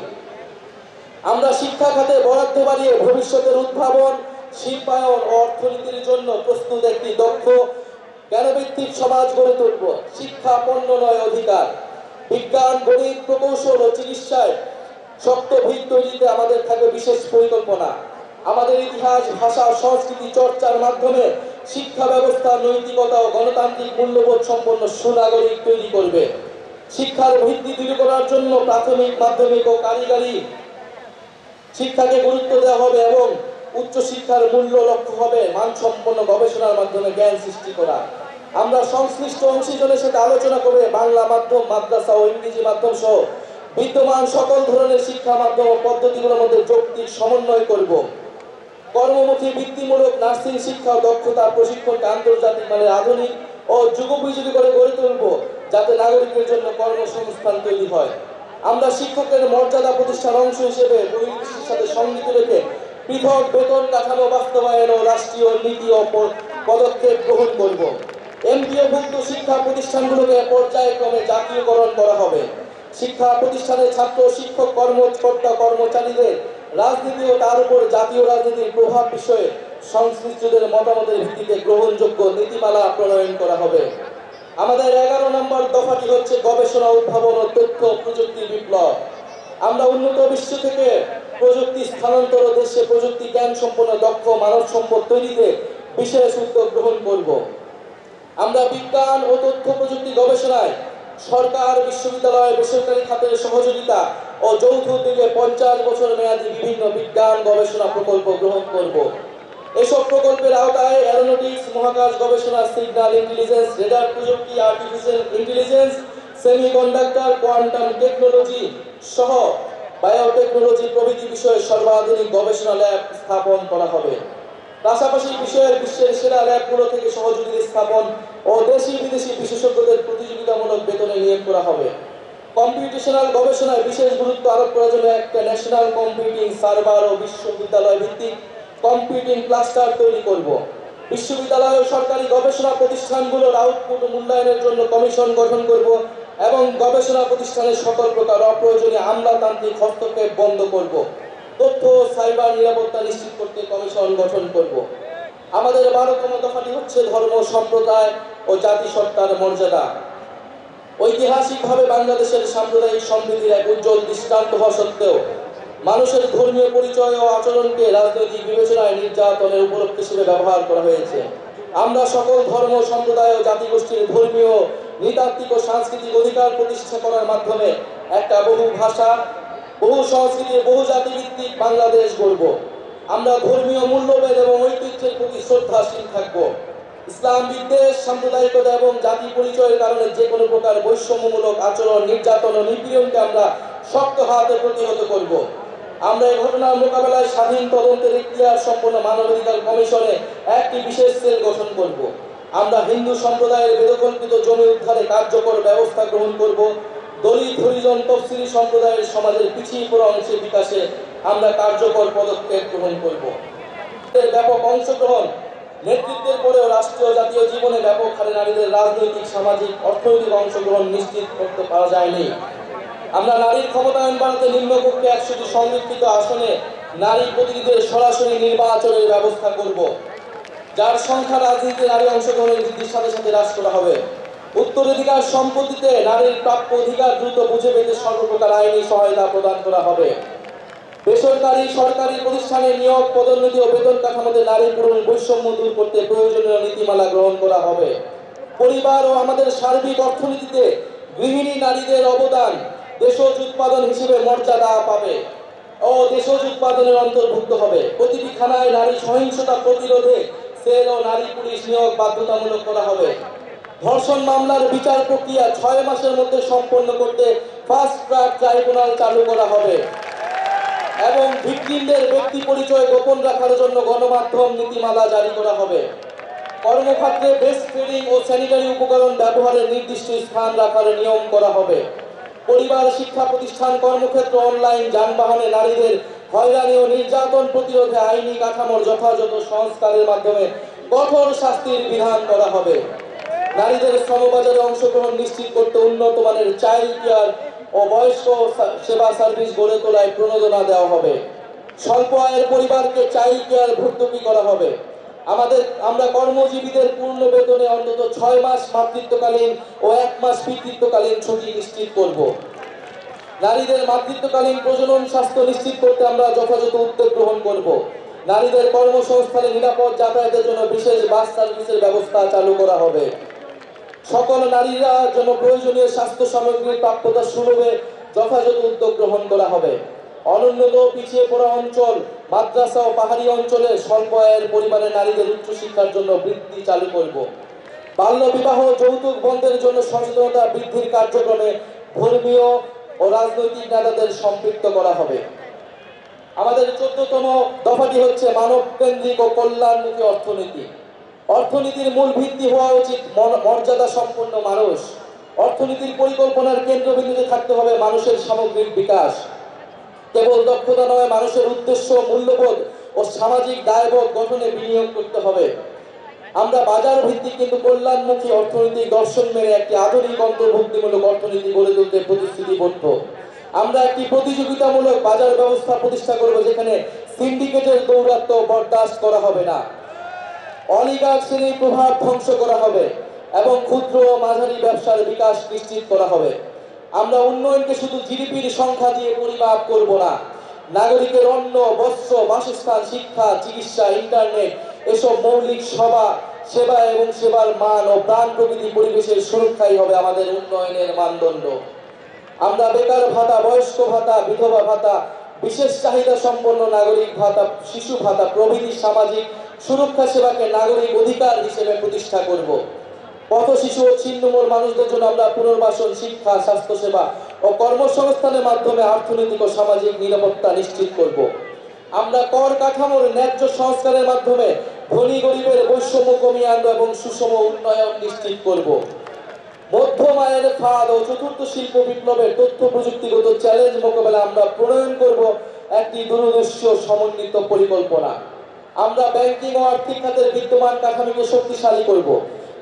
আমরা শিক্ষা খাতে বরাদ্দ বাড়িয়ে ভবিষ্যতের উদ্ভাবন, শিল্পায়ন ও অর্থনীতির জন্য প্রস্তুত একটি দক্ষ জ্ঞানভিত্তিক সমাজ গড়ে তুলব। শিক্ষা পণ্য নয়, অধিকার। বিজ্ঞান, গণিত, প্রকৌশল ও চিকিৎসায় শক্ত ভিত তৈরিতে আমাদের থাকবে বিশেষ পরিকল্পনা। আমাদের ইতিহাস, ভাষা ও সংস্কৃতি চর্চার মাধ্যমে শিক্ষা ব্যবস্থা নৈতিকতা ও গণতান্ত্রিক মূল্যবোধ সম্পন্ন সুনাগরিক তৈরি করবে। শিক্ষার ভিত্তি তৈরি করার জন্য প্রাথমিক, মাধ্যমিক ও কারিগরি শিক্ষাকে গুরুত্ব দেওয়া হবে এবং উচ্চশিক্ষার মূল্য লক্ষ্য হবে মানসম্পন্ন গবেষণার মাধ্যমে জ্ঞান সৃষ্টি করা। আমরা সংশ্লিষ্ট অংশীজনের সাথে আলোচনা করে বাংলা মাধ্যম, মাদ্রাসা ও ইংরেজি মাধ্যম সহ বিদ্যমান সকল ধরনের শিক্ষা মাধ্যম ও পদ্ধতিগুলোর মধ্যে যৌক্তিক সমন্বয় করব। কর্মমুখী বৃত্তিমূলক নার্সিং শিক্ষা ও দক্ষতা প্রশিক্ষণকে আন্তর্জাতিক মানের আধুনিক ও যুগোপযোগী করে গড়ে তুলব, যাতে নাগরিকের জন্য কর্মসংস্থান তৈরি হয়। আমরা শিক্ষকের মর্যাদা প্রতিষ্ঠার অংশ হিসেবে বহির্বিশ্বের সাথে সংগতি রেখে পৃথক বেতন কাঠামো বাস্তবায়ন ও রাষ্ট্রীয় নীতি ও পদক্ষেপ গ্রহণ করব। এমপিওভুক্ত শিক্ষা প্রতিষ্ঠানগুলোকে পর্যায়ক্রমে জাতীয়করণ করা হবে। শিক্ষা প্রতিষ্ঠানের ছাত্র, শিক্ষক, কর্মকর্তা, কর্মচারীদের রাজনীতি ও তার উপর জাতীয় রাজনীতির প্রভাব বিষয়ে সংশ্লিষ্টদের মতামতের ভিত্তিতে গ্রহণযোগ্য নীতিমালা প্রণয়ন করা হবে। আমাদের 11 নম্বর দফাটি হচ্ছে গবেষণা, উদ্ভাবন ও তথ্য প্রযুক্তি বিপ্লব। আমরা উন্নত বিশ্ব থেকে প্রযুক্তি স্থানান্তর, দেশে প্রযুক্তি জ্ঞান সম্পন্ন দক্ষ মানব সম্পদ তৈরিতে বিশেষ উদ্যোগ গ্রহণ করব। আমরা বিজ্ঞান ও তথ্য প্রযুক্তি গবেষণায় সরকার, বিশ্ববিদ্যালয়, বেসরকারি খাতের সহযোগিতা ও যৌথ উদ্যোগে 50 বছর মেয়াদী বিভিন্ন বিজ্ঞান গবেষণা প্রকল্প গ্রহণ করব। এসব প্রকল্পের আওতায় অ্যারোনটিক্স, মহাকাশ গবেষণা, সিগন্যাল ইন্টেলিজেন্স, রেডার প্রযুক্তি, artificial intelligence, semiconductor, quantum technology সহ বায়োটেকনোলজি প্রভৃতি বিষয়ে সর্বাধুনিক গবেষণা ল্যাব স্থাপন করা হবে। পাশাপাশি বিশ্বের সেরা ল্যাবগুলো থেকে সহযোগী স্থাপন ও দেশি বিদেশি বিশেষজ্ঞদের প্রতিযোগিতামূলক বেতনে নিয়োগ করা হবে। কম্পিউটেশনাল গবেষণায় বিশেষ গুরুত্ব আরোপ করার জন্য একটা ন্যাশনাল কম্পিউটিং সার্ভার ও বিশ্ববিদ্যালয় ভিত্তিক কম্পিউটিং ক্লাস্টার তৈরি করব। বিশ্ববিদ্যালয় ও সরকারি গবেষণা প্রতিষ্ঠানগুলোর আউটপুট মূল্যায়নের জন্য কমিশন গঠন করব এবং গবেষণা প্রতিষ্ঠানের সকল প্রকার অপ্রয়োজনীয় আমলাতান্ত্রিক হস্তক্ষেপ বন্ধ করব। তথ্য ও সাইবার নিরাপত্তা নিশ্চিত করতে কমিশন গঠন করব। আমাদের 12তম দফাটি হচ্ছে ধর্ম, সম্প্রদায় ও জাতিসত্তার মর্যাদা। ঐতিহাসিকভাবে বাংলাদেশের সাম্প্রদায়িক সম্প্রীতির এক উজ্জ্বল দৃষ্টান্ত হওয়া সত্ত্বেও মানুষের ধর্মীয় পরিচয় ও আচরণকে রাজনৈতিক বিবেচনায় নির্যাতনের উপলক্ষ হিসেবে ব্যবহার করা হয়েছে। আমরা সকল ধর্ম, সম্প্রদায় ও জাতিগোষ্ঠীর ধর্মীয়, নৃতাত্ত্বিক ও সাংস্কৃতিক অধিকার প্রতিষ্ঠা করার মাধ্যমে একটা বহু ভাষা, বহু সংস্কৃতির, বহু জাতিভিত্তিক বাংলাদেশ গড়ব। আমরা ধর্মীয় মূল্যবোধ এবং ঐতিহ্যের প্রতি শ্রদ্ধাশীল থাকব। ইসলাম বিদ্বেষ, সাম্প্রদায়িকতা এবং জাতি পরিচয়ের কারণে যে কোনো প্রকার বৈষম্যমূলক আচরণ, নির্যাতন ও নিপীড়নকে আমরা শক্ত হাতে প্রতিহত করব। আমরা এই ঘটনার মোকাবেলায় স্বাধীন তদন্তের ইখতিয়ার সম্পন্ন মানবাধিকার কমিশনে একটি বিশেষ সেল গঠন করব। আমরা হিন্দু সম্প্রদায়ের বেদকল্পিত জমি উদ্ধারে কার্যকর ব্যবস্থা গ্রহণ করব। দলিত, হরিজন, তফসিলি সম্প্রদায়ের সমাজের পিছিয়ে পড়া অংশের বিকাশে আমরা কার্যকর পদক্ষেপ গ্রহণ করব। ব্যাপক অংশগ্রহণ, নেতৃত্বের পরেও রাষ্ট্রীয় জাতীয় জীবনে ব্যাপক হারে নারীদের রাজনৈতিক, সামাজিক, অর্থনৈতিক অংশগ্রহণ নিশ্চিত করতে পারা যায়নি। আমরা নারীর ক্ষমতায়ন বাড়াতে নিম্নকক্ষে 100টি সংরক্ষিত আসনে নারী প্রতিনিধিদের সরাসরি নির্বাচনের ব্যবস্থা করব, যার সংখ্যা রাজনীতিতে নারী অংশগ্রহণের বৃদ্ধির সাথে সাথে হ্রাস করা হবে। উত্তরাধিকার সম্পত্তিতে নারীর প্রাপ্য অধিকার দ্রুত বুঝে পেতে সর্বপ্রকার আইনি সহায়তা প্রদান করা হবে। বেসরকারি, সরকারি প্রতিষ্ঠানে নিয়োগ, পদোন্নতি ও বেতন কাঠামোতে নারী পুরুষ বৈষম্য দূর করতে প্রয়োজনীয় নীতিমালা গ্রহণ করা হবে। পরিবার ও আমাদের সার্বিক অর্থনীতিতে গৃহিণী নারীদের অবদান দেশজ উৎপাদন হিসেবে মর্যাদা পাবে ও দেশজ উৎপাদনের অন্তর্ভুক্ত হবে। প্রতিটি থানায় নারী সহিংসতা প্রতিরোধে সেল ও নারী পুলিশ নিয়োগ বাধ্যতামূলক করা হবে। ধর্ষণ মামলার বিচার প্রক্রিয়া 6 মাসের মধ্যে সম্পন্ন করতে ফাস্ট ট্র্যাক ট্রাইব্যুনাল চালু করা হবে এবং ভিকটিমদের ব্যক্তি পরিচয় গোপন রাখার জন্য গণমাধ্যম নীতিমালা জারি করা হবে। কর্মক্ষেত্রে বেস্ট ফিডিং ও স্যানিটারি উপকরণ ব্যবহারের নির্দিষ্ট স্থান রাখার নিয়ম করা হবে। পরিবার, শিক্ষা প্রতিষ্ঠান, কর্মক্ষেত্র, অনলাইন, যানবাহনে নারীদের হয়রানি ও নির্যাতন প্রতিরোধে আইনি কাঠামোর যথাযথ সংস্কারের মাধ্যমে কঠোর শাস্তির বিধান করা হবে। নারীদের শ্রমবাজারে অংশগ্রহণ নিশ্চিত করতে উন্নত মানের চাইল্ড কেয়ার ও বয়স্ক সেবা সার্ভিস গড়ে তোলায় প্রণোদনা দেওয়া হবে। স্বল্প আয়ের পরিবারকে চাইল্ড কেয়ার ভর্তুকি করা হবে। আমরা কর্মজীবীদের পূর্ণ বেতনে অন্তত 6 মাস মাতৃত্বকালীন ও 1 মাস পিতৃত্বকালীন ছুটি নিশ্চিত করব। নারীদের মাতৃত্বকালীন প্রজনন স্বাস্থ্য নিশ্চিত করতে আমরা যথাযথ উদ্যোগ গ্রহণ করব। নারীদের কর্মসংস্থানে নিরাপদ যাতায়াতের জন্য বিশেষ বাস সার্ভিসের ব্যবস্থা চালু করা হবে। সকল নারীরা জন্য প্রয়োজনীয় স্বাস্থ্য সামগ্রীর প্রাপ্যতা সুলভে যথাযথ উদ্যোগ গ্রহণ করা হবে। অনুন্নত, পিছিয়ে পড়া অঞ্চল, মাদ্রাসা ও পাহাড়ি অঞ্চলে স্বল্প আয়ের পরিবারের নারীদের উচ্চশিক্ষার জন্য বৃত্তি চালু করব। বাল্যবিবাহ যৌতুক বন্ধের জন্য সচেতনতা বৃদ্ধির কার্যক্রমে ধর্মীয় ও রাজনৈতিক নেতাদের সম্পৃক্ত করা হবে। আমাদের 14তম দফাটি হচ্ছে মানব কেন্দ্রিক ও কল্যাণমুখী অর্থনীতি। অর্থনীতির মূল ভিত্তি হওয়া উচিত মর্যাদা সম্পন্ন মানুষ। অর্থনীতির পরিকল্পনার কেন্দ্রবিন্দুতে থাকতে হবে মানুষের সামগ্রিক বিকাশ। কেবল দক্ষতা নয়, মানুষের উদ্দেশ্য, মূল্যবোধ ও সামাজিক দায়বোধ গঠনে বিনিয়োগ করতে হবে। আমরা বাজার ভিত্তিক কিন্তু কল্যাণমুখী অর্থনৈতিক দর্শন মেনে একটি আধুনিক অন্তর্ভুক্তিমূলক অর্থনীতি গড়ে তুলতে প্রতিশ্রুতিবদ্ধ। আমরা একটি প্রতিযোগিতামূলক বাজার ব্যবস্থা প্রতিষ্ঠা করব, যেখানে সিন্ডিকেটের দৌরাত্ম্য বরদাস্ত করা হবে না, অলিগার্ক শ্রেণীর প্রভাব ধ্বংস করা হবে এবং ক্ষুদ্র ও মাঝারি ব্যবসার বিকাশ নিশ্চিত করা হবে। আমরা উন্নয়নকে শুধু জিডিপির সংখ্যা দিয়ে পরিমাপ করব না, নাগরিকের অন্ন, বস্ত্র, বাসস্থান, শিক্ষা, চিকিৎসা, ইন্টারনেট এসব মৌলিক সেবা এবং সেবার মান ও প্রাণ প্রকৃতি পরিবেশের সুরক্ষাই হবে আমাদের উন্নয়নের মানদণ্ড। আমরা বেকার ভাতা, বয়স্ক ভাতা, বিধবা ভাতা, বিশেষ চাহিদা সম্পন্ন নাগরিক ভাতা, শিশু ভাতা প্রভৃতি সামাজিক সুরক্ষা সেবাকে নাগরিক অধিকার হিসেবে প্রতিষ্ঠা করব। পথ শিশু ও ছিন্নমূল মানুষদের জন্য আমরা পুনর্বাসন, শিক্ষা, স্বাস্থ্যসেবা ও কর্মসংস্থানের মাধ্যমে অর্থনৈতিক ও সামাজিক নিরাপত্তা নিশ্চিত করব। আমরা কর কাঠামোর ন্যায্য সংস্কারের মাধ্যমে ধনী গরিবের বৈষম্য কমিয়ে আনবো এবং সুষম উন্নয়ন নিশ্চিত করব। মধ্যম আয়ের ফাঁদ ও চতুর্থ শিল্প বিপ্লবের তথ্য প্রযুক্তিগত চ্যালেঞ্জ মোকাবেলায় আমরা প্রণয়ন করব একটি দূরদর্শী সমন্বিত পরিকল্পনা। আমরা ব্যাংকিং ও আর্থিক খাতের বিদ্যমান কাঠামোকে শক্তিশালী করব।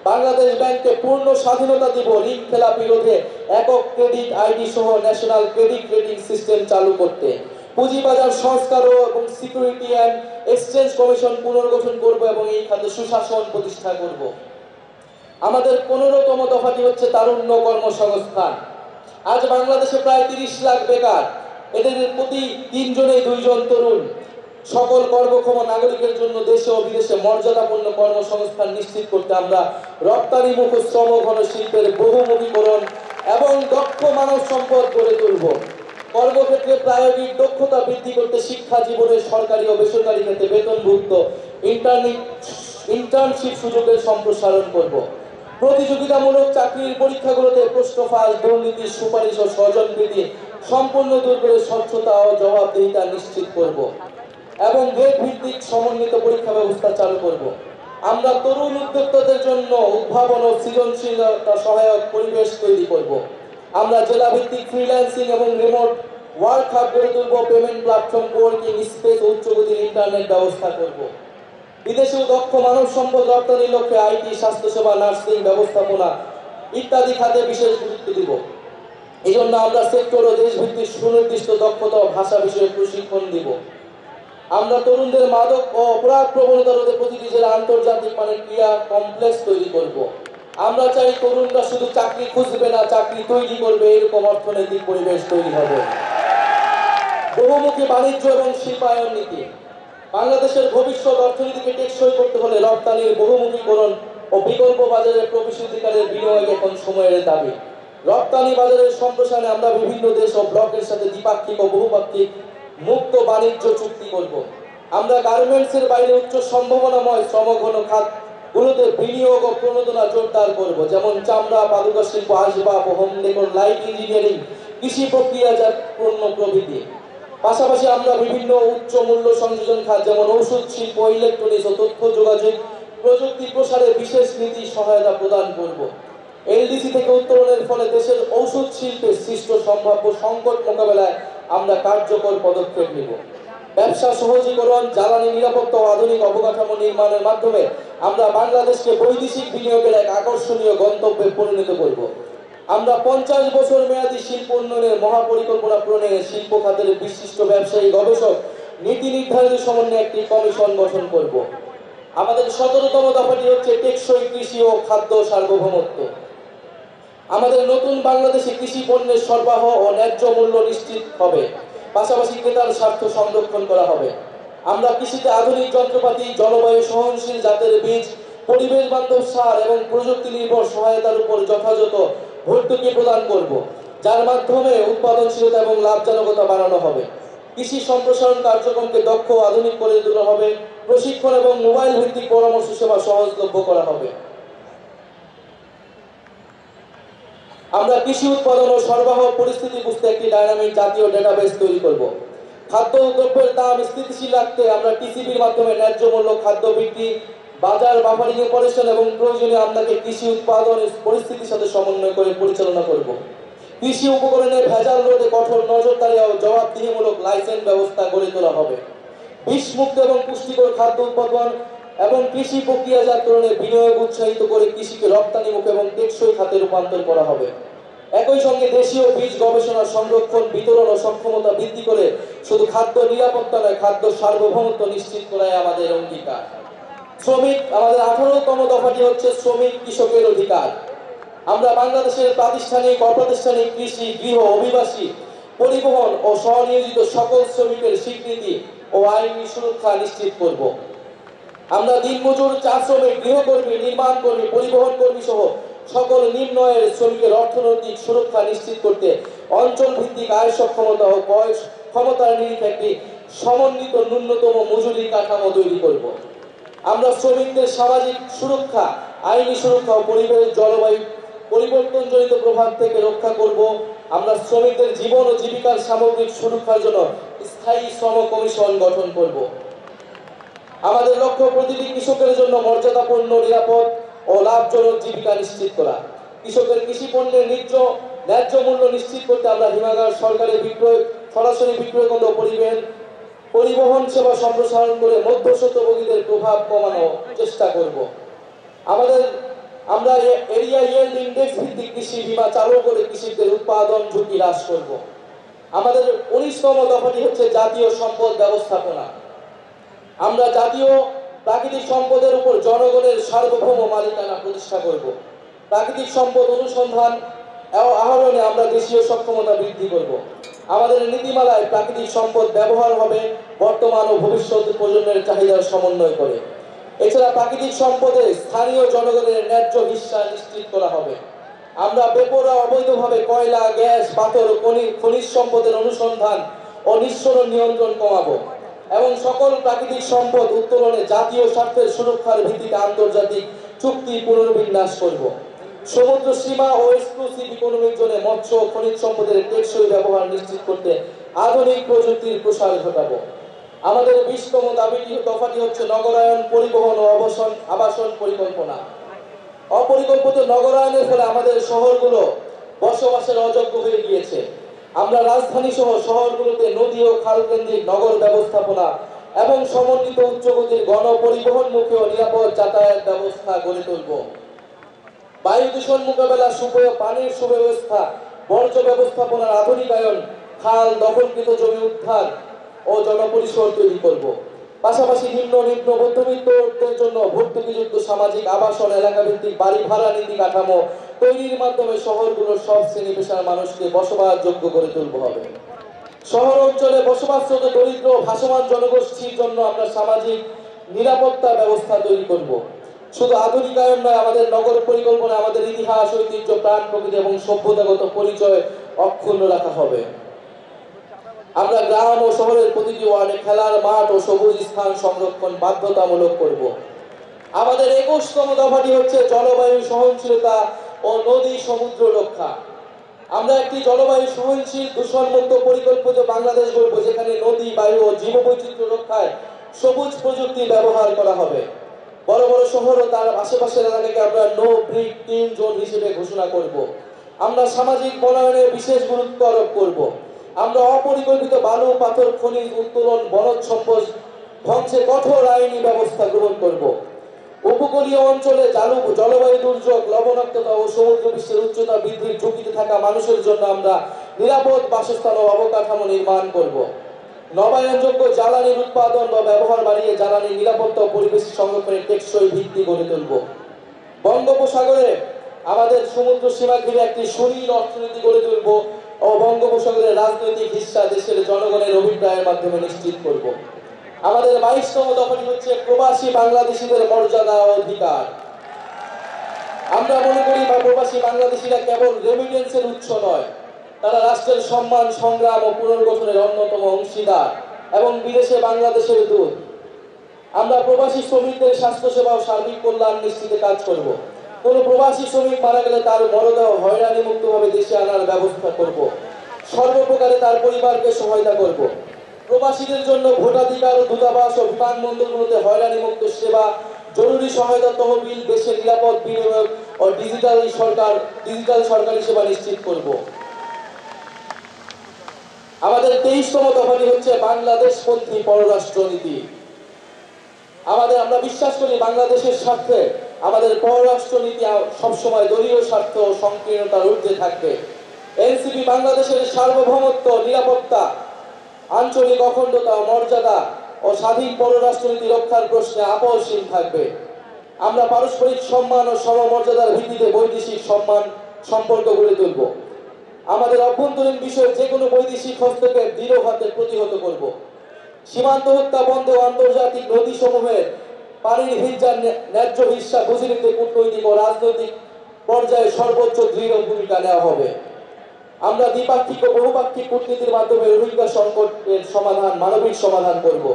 বাংলাদেশ ব্যাংককে পূর্ণ স্বাধীনতা দিব ঋণ খেলাপি রোধে একক ক্রেডিট আইডি সহ ন্যাশনাল ক্রেডিট রেটিং সিস্টেম চালু করতে। পুঁজিবাজার সংস্কার এবং সিকিউরিটি অ্যান্ড এক্সচেঞ্জ কমিশন পুনর্গঠন করব এবং এই খাতে সুশাসন প্রতিষ্ঠা করব। আমাদের 15তম দফাটি হচ্ছে তারুণ্য কর্মসংস্থান। আজ বাংলাদেশে প্রায় 30 লাখ বেকার, এদের প্রতি 3 জনে 2 জন তরুণ। সকল কর্মক্ষম নাগরিকের জন্য দেশে ও বিদেশে মর্যাদাপূর্ণ কর্মসংস্থান নিশ্চিত করতে আমরা রপ্তানিমুখ শ্রম ঘন শিল্পের বহুমুখীকরণ এবং দক্ষ মানব সম্পদ গড়ে তুলব। কর্মক্ষেত্রে প্রায়োগিক দক্ষতা বৃদ্ধি করতে শিক্ষা জীবনে সরকারি ও বেসরকারি ক্ষেত্রে বেতনভুক্ত ইন্টার্নশিপ সুযোগের সম্প্রসারণ করব। প্রতিযোগিতামূলক চাকরির পরীক্ষাগুলোতে প্রশ্ন ফাঁস, দুর্নীতি, সুপারিশ ও স্বজনপ্রীতি সম্পূর্ণ দূর করে স্বচ্ছতা ও জবাবদিহিতা নিশ্চিত করব এবং গেট ভিত্তিক সমন্বিত পরীক্ষা ব্যবস্থা চালু করব। আমরা তরুণ উদ্যোক্তাদের জন্য উদ্ভাবন ও সৃজনশীলতা সহায়ক পরিবেশ তৈরি করব। আমরা জেলা ভিত্তিক ফ্রিল্যান্সিং এবং রিমোট ওয়ার্ক হাব গড়ে তুলব, পেমেন্ট প্ল্যাটফর্ম, কোয়ার্কিং স্পেস, উচ্চগতির ইন্টারনেট ব্যবস্থা করব। বিদেশেও দক্ষ মানব সম্পদ রপ্তানির লক্ষ্যে আইটি, স্বাস্থ্যসেবা, নার্সিং, ব্যবস্থাপনা ইত্যাদি খাতে বিশেষ গুরুত্ব দিব। এই জন্য আমরা সেক্টর ও দেশভিত্তিক সুনির্দিষ্ট দক্ষতা ও ভাষা বিষয়ে প্রশিক্ষণ দিব। আমরা তরুণদের মাদক ও অপরাধ প্রবণতা রোধে প্রতিটি জেলায় আন্তর্জাতিক মানের ক্রিয়া কমপ্লেক্স তৈরি করব। আমরা চাই তরুণরা শুধু চাকরি খুঁজবে না, চাকরি তৈরি করবে, এরকম অর্থনৈতিক পরিবেশ তৈরি হবে। বহুমুখী বাণিজ্য এবং শিল্পায়ন নীতি। বাংলাদেশের ভবিষ্যৎ অর্থনীতিকে টেকসই করতে হলে রপ্তানির বহুমুখীকরণ ও বিকল্প বাজারের প্রবেশাধিকারের বিনিয়োগ এখন সময়ের দাবি। রপ্তানি বাজারের সম্প্রসারণে আমরা বিভিন্ন দেশ ও ব্লকের সাথে দ্বিপাক্ষিক ও বহুপাক্ষিক মুক্ত বাণিজ্য চুক্তি করব। আমরা গার্মেন্টসের বাইরে উচ্চ সম্ভাবনাময় শ্রমঘন খাতগুলোতে বিনিয়োগ ও প্রণোদনা জোরদার করব, যেমন চামড়া, পাদুকা শিল্প, আসবাব, হোম ডেকোর, লাইট ইঞ্জিনিয়ারিং, কৃষি প্রক্রিয়াজাত পণ্য প্রভৃতি। পাশাপাশি আমরা বিভিন্ন উচ্চ মূল্য সংযোজন খাত যেমন ঔষধ শিল্প, ইলেকট্রনিক্স ও তথ্য যোগাযোগ প্রযুক্তি প্রসারে বিশেষ নীতি সহায়তা প্রদান করব। এলডিসি থেকে উত্তরণের ফলে দেশের ঔষধ শিল্পের সৃষ্ট সম্ভাব্য সংকট মোকাবেলায় আমরা কার্যকর পদক্ষেপ নিব। ব্যবসা সহজীকরণ, জ্বালানি নিরাপত্তা ও আধুনিক অবকাঠামো নির্মাণের মাধ্যমে আমরা বাংলাদেশকে বৈদেশিক বিনিয়োগের এক আকর্ষণীয় গন্তব্যে পরিণত করব। আমরা 50 বছর মেয়াদী শিল্প উন্নয়নের মহাপরিকল্পনা প্রণয়নে শিল্প খাতের বিশিষ্ট ব্যবসায়ী, গবেষক, নীতি নির্ধারণী সমন্বয়ে একটি কমিশন গঠন করব। আমাদের 17তম দফাটি হচ্ছে টেকসই কৃষি ও খাদ্য সার্বভৌমত্ব। আমাদের নতুন বাংলাদেশে কৃষি পণ্যের সরবরাহ ও ন্যায্য মূল্য নিশ্চিত হবে, পাশাপাশি ক্রেতার স্বার্থ সংরক্ষণ করা হবে। আমরা কৃষিতে আধুনিক যন্ত্রপাতি, জলবায়ু সহনশীল জাতের বীজ, পরিবেশ বান্ধব সার এবং প্রযুক্তি নির্ভর সহায়তার উপর যথাযথ ভর্তুকি প্রদান করব, যার মাধ্যমে উৎপাদনশীলতা এবং লাভজনকতা বাড়ানো হবে। কৃষি সম্প্রসারণ কার্যক্রমকে দক্ষ ও আধুনিক করে তোলা হবে, প্রশিক্ষণ এবং মোবাইল ভিত্তিক পরামর্শ সেবা সহজলভ্য করা হবে। আমরা কৃষি উৎপাদন ও সরবরাহ পরিস্থিতি বুঝতে একটি ডাইনামিক জাতীয় ডেটাবেস তৈরি করব। খাদ্য দ্রব্যের দাম স্থিতিশীল রাখতে আমরা টিসিবির মাধ্যমে ন্যায্য মূল্য খাদ্য বিক্রি, বাজার বাফারিং অপারেশন এবং প্রয়োজনীয় আমদানি কৃষি উৎপাদনের পরিস্থিতির সাথে সমন্বয় করে পরিচালনা করব। কৃষি উপকরণের ভেজাল রোধে কঠোর নজরদারি ও জবাবদিহিমূলক লাইসেন্স ব্যবস্থা গড়ে তোলা হবে। বিষমুক্ত এবং পুষ্টিকর খাদ্য উৎপাদন এবং কৃষি প্রক্রিয়াজাতকরণে বিনিয়োগ উৎসাহিত করে কৃষিকে রপ্তানিমুখী এবং টেকসই খাতে রূপান্তর করা হবে। একই সঙ্গে দেশীয় বীজ গবেষণা, সংরক্ষণ, বিতরণ ও সক্ষমতা বৃদ্ধি করে শুধু খাদ্য নিরাপত্তা নয়, খাদ্য সার্বভৌমত্ব নিশ্চিত করাই আমাদের অঙ্গীকার। শ্রমিক, আমাদের 18তম দফাটি হচ্ছে শ্রমিক কৃষকের অধিকার। আমরা বাংলাদেশের প্রাতিষ্ঠানিক, অপ্রাতিষ্ঠানিক, কৃষি, গৃহ, অভিবাসী, পরিবহন ও স্বনিয়োজিত সকল শ্রমিকের স্বীকৃতি ও আইনি সুরক্ষা নিশ্চিত করব। আমরা দিনমজুর, চা শ্রমিক, গৃহকর্মী, নির্মাণ কর্মী, পরিবহন কর্মী সহ সকল নিম্ন আয়ের শ্রমিকের অর্থনৈতিক সুরক্ষা নিশ্চিত করতে অঞ্চল ভিত্তিক আয় সক্ষমতা ও বয়স ক্ষমতার নিরিখে একটি সমন্বিত ন্যূনতম মজুরি কাঠামো তৈরি করব। আমরা শ্রমিকদের সামাজিক সুরক্ষা, আইনি সুরক্ষা ও পরিবেশ জলবায়ু পরিবর্তনজনিত প্রভাব থেকে রক্ষা করব। আমরা শ্রমিকদের জীবন ও জীবিকার সামগ্রিক সুরক্ষার জন্য স্থায়ী শ্রম কমিশন গঠন করব। আমাদের লক্ষ্য প্রতিটি কৃষকের জন্য মর্যাদাপূর্ণ, নিরাপদ ও লাভজনক জীবিকা নিশ্চিত করা। কৃষকের কৃষি পণ্যের ন্যায্য মূল্য নিশ্চিত করতে আমরা হিমাগার, সরকারি বিক্রয়, সরাসরি বিক্রয় কেন্দ্র, পরিবহন সেবা সম্প্রসারণ করে মধ্যস্বত্বভোগীদের প্রভাব কমানোর চেষ্টা করব। আমরা এরিয়া ইয়েল্ড ইন্ডেক্স ভিত্তিক কৃষি বীমা চালু করে কৃষকদের উৎপাদন ঝুঁকি হ্রাস করব। আমাদের 19তম দফাটি হচ্ছে জাতীয় সম্পদ ব্যবস্থাপনা। আমরা জাতীয় প্রাকৃতিক সম্পদের উপর জনগণের সার্বভৌম মালিকানা প্রতিষ্ঠা করব। প্রাকৃতিক সম্পদ অনুসন্ধান আহরণে আমরা দেশীয় সক্ষমতা বৃদ্ধি করব। আমাদের নীতিমালায় প্রাকৃতিক সম্পদ ব্যবহার হবে বর্তমান ও ভবিষ্যৎ প্রজন্মের চাহিদার সমন্বয় করে। এছাড়া প্রাকৃতিক সম্পদে স্থানীয় জনগণের ন্যায্য হিস্সা নিশ্চিত করা হবে। আমরা বেপরোয়া অবৈধভাবে কয়লা, গ্যাস, পাথর ও খনিজ সম্পদের অনুসন্ধান ও নিঃসরণ নিয়ন্ত্রণ কমাবো এবং সকল প্রাকৃতিক সম্পদ উত্তোলনে জাতীয় স্বার্থের সুরক্ষার ভিত্তিতে আন্তর্জাতিক চুক্তি পুনর্বিন্যাস করব। সমুদ্র সীমা ও এক্সক্লুসিভ ইকোনমিক জোনে মৎস্য ও খনিজ সম্পদের টেকসই ব্যবহার নিশ্চিত করতে আধুনিক প্রযুক্তির প্রসার ঘটাবো। আমাদের 20তম দফাটি হচ্ছে নগরায়ন, পরিবহন ও আবাসন পরিকল্পনা। অপরিকল্পিত নগরায়নের ফলে আমাদের শহরগুলো বসবাসের অযোগ্য হয়ে গিয়েছে। আমরা রাজধানী সহ শহরগুলোতে নদী ও খাল কেন্দ্রিক নগর ব্যবস্থাপনা এবং সমন্বিত উচ্চগতির গণপরিবহনমুখী ও নিরাপদ যাতায়াত ব্যবস্থা গড়ে তুলব। বায়ু দূষণ মোকাবেলা, সুপেয় পানির সুব্যবস্থা, বর্জ্য ব্যবস্থাপনার আধুনিকায়ন, খাল দখলকৃত জমি উদ্ধার ও জনপরিসর তৈরি করব। পাশাপাশি নিম্ন মধ্যবিত্তদের জন্য ভর্তুকিযুক্ত সামাজিক আবাসন, এলাকাভিত্তিক বাড়ি ভাড়া নীতি কাঠামো তৈরির মাধ্যমে শহরগুলোর সব শ্রেণী পেশার মানুষকে বসবাসযোগ্য করে তুলতে হবে। শহর অঞ্চলে বসবাসরত দরিদ্র ভাসমান জনগোষ্ঠীর জন্য আমরা সামাজিক নিরাপত্তা ব্যবস্থা তৈরি করব। শুধু আধুনিকায়ন নয়, আমাদের নগর পরিকল্পনা আমাদের ইতিহাস, ঐতিহ্য, প্রাণ প্রকৃতি এবং সভ্যতাগত পরিচয় অক্ষুণ্ণ রাখা হবে। আমরা গ্রাম ও শহরের প্রতিটি ওয়ার্ডে খেলার মাঠ ও সবুজ স্থান সংরক্ষণ বাধ্যতামূলক করব। আমাদের 21তম দফাটি হচ্ছে জলবায়ু সহনশীলতা ও নদী সমুদ্র রক্ষা। আমরা একটি জলবায়ু সহনশীল, দূষণমুক্ত পরিকল্পিত বাংলাদেশ গড়ব, যেখানে নদী, বায়ু ও জীববৈচিত্র্য রক্ষায় সবুজ প্রযুক্তি ব্যবহার করা হবে। বড় বড় শহর ও তার আশেপাশের এলাকাকে আমরা নো ব্রিক গ্রিন জোন হিসেবে ঘোষণা করব। আমরা সামাজিক বনায়নে বিশেষ গুরুত্ব আরোপ করব। আমরা অপরিকল্পিত বালু, পাথর, খনিজ উত্তোলন, বনজ সম্পদ ধ্বংসে কঠোর আইনি ব্যবস্থা গ্রহণ করব। উপকূলীয় অঞ্চলে জলবায়ু দুর্যোগ, লবণাক্ততা ও সমুদ্র পৃষ্ঠের উচ্চতা বৃদ্ধির ঝুঁকিতে থাকা মানুষের জন্য আমরা নিরাপদ বাসস্থান ও অবকাঠামো নির্মাণ করব। নবায়নযোগ্য জ্বালানির উৎপাদন বা ব্যবহার বাড়িয়ে জ্বালানি নিরাপত্তা ও পরিবেশ সংরক্ষণের টেকসই ভিত্তি গড়ে তুলব। বঙ্গোপসাগরে আমাদের সমুদ্র সীমা ঘিরে একটি সুনীল অর্থনীতি গড়ে তুলব ও বঙ্গোপসাগরের রাজনৈতিক হিস্সা দেশের জনগণের অভিপ্রায়ের মাধ্যমে নিশ্চিত করব। আমাদের 22তম দফাটি হচ্ছে প্রবাসী বাংলাদেশিদের মর্যাদা ও অধিকার। আমরা মনে করি প্রবাসী বাংলাদেশিরা কেবল রেমিটেন্সের উৎস নয়, তারা রাষ্ট্রের সম্মান, সংগ্রাম ও পুনর্গঠনের অন্যতম অংশীদার এবং বিদেশে বাংলাদেশের দূত। আমরা প্রবাসী শ্রমিকদের স্বাস্থ্যসেবা ও সার্বিক কল্যাণ নিশ্চিতে কাজ করব। কোন প্রবাসী শ্রমিক মারা গেলে তার মরদেহ হয়রানি মুক্তভাবে দেশে আনার ব্যবস্থা করব। সর্বপ্রকারে তার পরিবারকে সহায়তা করব। প্রবাসীদের জন্য ভোটাধিকার ও দূতাবাস ও বিমানবন্দরগুলোতে হয়রানি মুক্ত সেবা, জরুরি সহায়তা তহবিল, দেশের নিরাপদ বিনিয়োগ ও ডিজিটাল সরকারি সেবা নিশ্চিত করব। আমাদের 23তম দফাটি হচ্ছে বাংলাদেশপন্থী পররাষ্ট্রনীতি। আমরা বিশ্বাস করি বাংলাদেশের স্বার্থে আমাদের পররাষ্ট্রনীতি সবসময় দলীয় স্বার্থ ও সংকীর্ণতার ঊর্ধ্বে থাকবে। এনসিপি বাংলাদেশের সার্বভৌমত্ব, নিরাপত্তা, আঞ্চলিক অখণ্ডতা, মর্যাদা ও স্বাধীন পররাষ্ট্রনীতি রক্ষার প্রশ্নে আপোষহীন থাকবে। আমরা পারস্পরিক সম্মান ও সমমর্যাদার ভিত্তিতে বৈদেশিক সম্পর্ক গড়ে তুলব। আমাদের অভ্যন্তরীণ বিষয়ে যে কোনো বৈদেশিক হস্তক্ষেপ দৃঢ় হাতে প্রতিহত করব। সীমান্ত হত্যা বন্ধ ও আন্তর্জাতিক নদী সমূহের পানির হিজ্জার ন্যায্য হিস্সা বুঝে নিতে কূটনৈতিক ও রাজনৈতিক পর্যায়ে সর্বোচ্চ দৃঢ় ভূমিকা নেওয়া হবে। আমরা দ্বিপাক্ষিক ও বহুপাক্ষিক কূটনীতির মাধ্যমে রোহিঙ্গা সংকটের সমাধান, মানবিক সমাধান করব।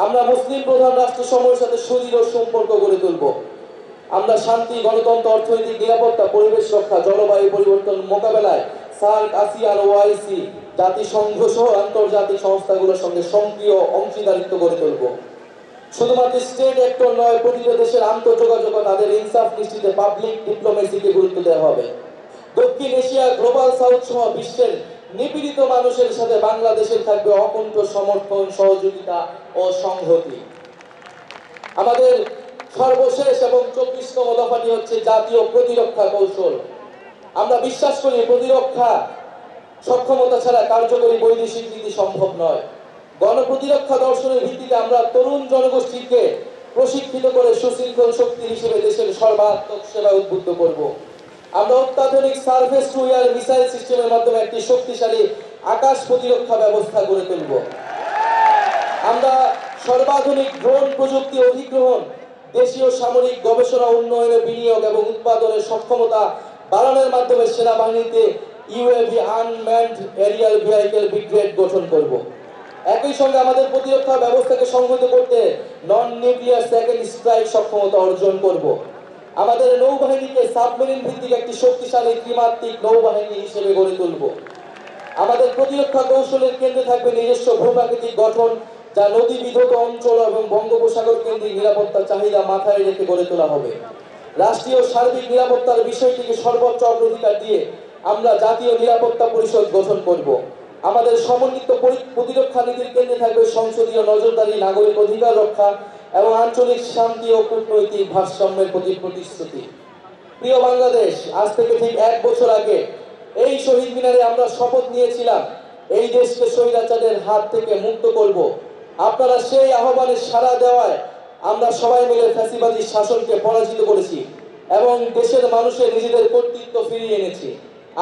আমরা মুসলিম প্রধান রাষ্ট্রসমূহের সাথে সুদৃঢ় সম্পর্ক গড়ে তুলব। আমরা শান্তি, গণতন্ত্র, অর্থনৈতিক নিরাপত্তা, পরিবেশ রক্ষা, জলবায়ু পরিবর্তন মোকাবেলায় সার্ক, আসিয়ান, ওআইসি, জাতিসংঘ সহ আন্তর্জাতিক সংস্থাগুলোর সঙ্গে সক্রিয় অংশীদারিত্ব গড়ে তুলব। শুধুমাত্র স্টেট অ্যাক্টর নয়, প্রতিটা দেশের আন্তঃযোগাযোগ তাদের ইনসাফ নিশ্চিতে পাবলিক ডিপ্লোমেসিকে গুরুত্ব দেওয়া হবে। দক্ষিণ এশিয়া, গ্লোবাল সাউথ সহ বিশ্বের নিপীড়িত মানুষের সাথে বাংলাদেশের থাকবে অকুণ্ঠ সমর্থন, সহযোগিতা ও সংহতি। আমাদের সর্বশেষ এবং 24তম দফাটি হচ্ছে জাতীয় প্রতিরক্ষা কৌশল। আমরা বিশ্বাস করি প্রতিরক্ষা সক্ষমতা ছাড়া কার্যকরী বৈদেশিক নীতি সম্ভব নয়। গণপ্রতিরক্ষা দর্শনের ভিত্তিতে আমরা তরুণ জনগোষ্ঠীকে প্রশিক্ষিত করে সুশৃঙ্খল শক্তি হিসেবে দেশের সর্বাত্মক সেবায় উদ্বুদ্ধ করব। আমরা অত্যাধুনিক সার্ফেস টু এয়ার মিসাইল সিস্টেমের মাধ্যমে একটি শক্তিশালী আকাশ প্রতিরক্ষা ব্যবস্থা গড়ে তুলব। আমরা সর্বাধুনিক ড্রোন প্রযুক্তি অধিগ্রহণ, দেশীয় সামরিক গবেষণা উন্নয়নে বিনিয়োগ এবং উৎপাদনের সক্ষমতা বাড়ানোর মাধ্যমে সেনাবাহিনীতে UAV, unmanned aerial vehicle brigade গঠন করব। একই সঙ্গে আমাদের প্রতিরক্ষা ব্যবস্থাকে সংহত করতে নন নিউক্লিয়ার সেকেন্ড স্ট্রাইক সক্ষমতা অর্জন করব। আমাদের নৌবাহিনীকে সাবমেরিন ভিত্তিক একটি শক্তিশালী ত্রিমাত্রিক নৌবাহিনী হিসেবে গড়ে তুলব। আমাদের প্রতিরক্ষা কৌশলের কেন্দ্রে থাকবে নিজস্ব ভূপ্রাকৃতিক গঠন, যা নদী বিধৌত অঞ্চল এবং বঙ্গোপসাগর কেন্দ্রিক নিরাপত্তার চাহিদা মাথায় রেখে গড়ে তোলা হবে। রাষ্ট্রীয় সার্বিক নিরাপত্তার বিষয়টিকে সর্বোচ্চ অগ্রাধিকার দিয়ে আমরা জাতীয় নিরাপত্তা পরিষদ গঠন করব। আমাদের সমন্বিত প্রতিরক্ষা নীতির কেন্দ্রে থাকবে সংসদীয় নজরদারি, নাগরিক অধিকার রক্ষা এবং আঞ্চলিক শান্তি ও কূটনৈতিক ভারসাম্যের প্রতি প্রতিশ্রুতি। প্রিয় বাংলাদেশ, আজ থেকে ঠিক 1 বছর আগে এই শহীদ মিনারে আমরা শপথ নিয়েছিলাম এই দেশকে স্বৈরাচারের হাত থেকে মুক্ত করব। আপনারা সেই আহ্বানে সাড়া দেওয়ায় আমরা সবাই মিলে ফ্যাসিবাদী শাসনকে পরাজিত করেছি এবং দেশের মানুষের নিজেদের কর্তৃত্ব ফিরিয়ে এনেছি।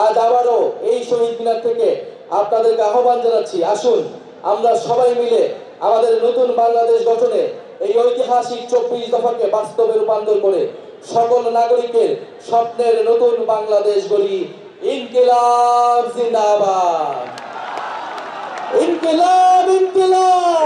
আজ আবারও এই শহীদ মিনার থেকে আপনাদেরকে আহ্বান জানাচ্ছি, আসুন আমরা সবাই মিলে আমাদের নতুন বাংলাদেশ গঠনে এই ঐতিহাসিক 24 দফাকে বাস্তবে রূপান্তর করে সকল নাগরিকের স্বপ্নের নতুন বাংলাদেশ গড়ি। ইনকিলাব জিন্দাবাদ, ইনকিলাব, ইনকিলাব।